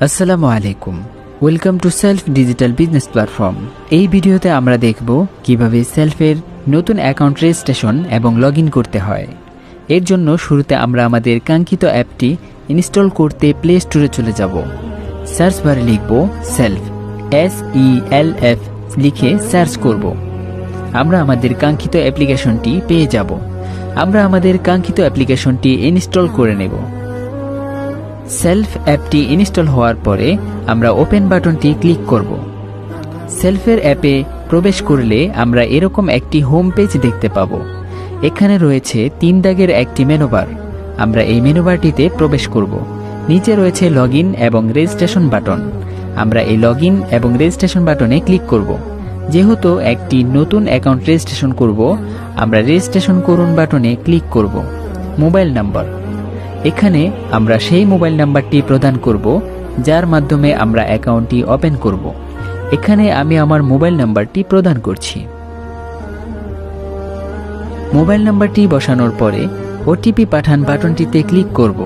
আসসালামু আলাইকুম, welcome to self digital business platform. এই ভিডিওতে আমরা দেখব কিভাবে সেলফের নতুন অ্যাকাউন্ট রেজিস্ট্রেশন এবং লগ ইন করতে হয়। এর জন্য শুরুতে আমরা আমাদের কাঙ্ক্ষিত অ্যাপটি ইনস্টল করতে প্লে স্টোরে চলে যাব। সার্চ বারে লিখব সেলফ, SELF লিখে সার্চ করব। আমরা আমাদের কাঙ্ক্ষিত অ্যাপ্লিকেশনটি পেয়ে যাব। আমরা আমাদের কাঙ্ক্ষিত অ্যাপ্লিকেশনটি ইনস্টল করে নেব। সেলফ অ্যাপটি ইনস্টল হওয়ার পরে আমরা ওপেন বাটনটি ক্লিক করব। সেলফের অ্যাপে প্রবেশ করলে আমরা এরকম একটি হোম পেজ দেখতে পাব। এখানে রয়েছে 3 দাগের একটি মেনুবার। আমরা এই মেনুবারটিতে প্রবেশ করব। নিচে রয়েছে লগ ইন এবং রেজিস্ট্রেশন বাটন। আমরা এই লগ ইন এবং রেজিস্ট্রেশন বাটনে ক্লিক করব। যেহেতু একটি নতুন অ্যাকাউন্ট রেজিস্ট্রেশন করব, আমরা রেজিস্ট্রেশন করুন বাটনে ক্লিক করব। মোবাইল নাম্বার, এখানে আমরা সেই মোবাইল নাম্বারটি প্রদান করব যার মাধ্যমে আমরা অ্যাকাউন্টটি ওপেন করব। এখানে আমি আমার মোবাইল নাম্বারটি প্রদান করছি। মোবাইল নাম্বারটি বসানোর পরে ওটিপি পাঠান বাটনটিতে ক্লিক করব।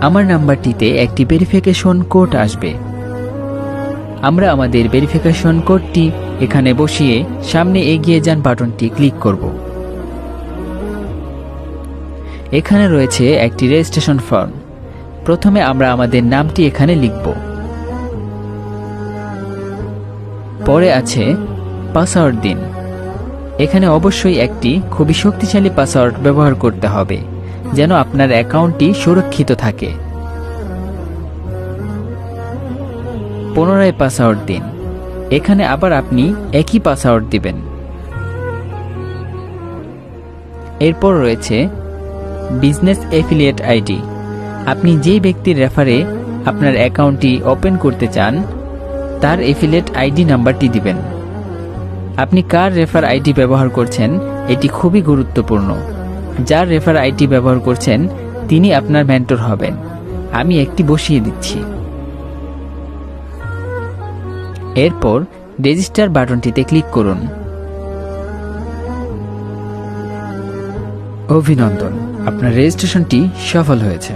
আমার নাম্বারটিতে একটি ভেরিফিকেশন কোড আসবে। আমরা আমাদের ভেরিফিকেশন কোডটি এখানে বসিয়ে সামনে এগিয়ে যান বাটনটি ক্লিক করব। এখানে রয়েছে একটি রেজিস্ট্রেশন ফর্ম। প্রথমে আমরা আমাদের নামটি এখানে লিখব। পরে আছে পাসওয়ার্ড দিন। এখানে অবশ্যই একটি খুবই শক্তিশালী পাসওয়ার্ড ব্যবহার করতে হবে যেন আপনার অ্যাকাউন্টটি সুরক্ষিত থাকে। পুনরায় পাসওয়ার্ড দিন। এখানে আবার আপনি একই পাসওয়ার্ড দিবেন। এরপর রয়েছে বিজনেস এফিলিয়েট আইডি। আপনি যে ব্যক্তির রেফারে আপনার অ্যাকাউন্টটি ওপেন করতে চান তার এফিলিয়েট আইডি নাম্বারটি দিবেন। আপনি কার রেফার আইডি ব্যবহার করছেন এটি খুবই গুরুত্বপূর্ণ। যার রেফার আইডি ব্যবহার করছেন তিনি আপনার মেন্টর হবেন। আমি একটি বসিয়ে দিচ্ছি। এরপর রেজিস্টার বাটনটিতে ক্লিক করুন। অভিনন্দন, আপনার রেজিস্ট্রেশনটি সফল হয়েছে।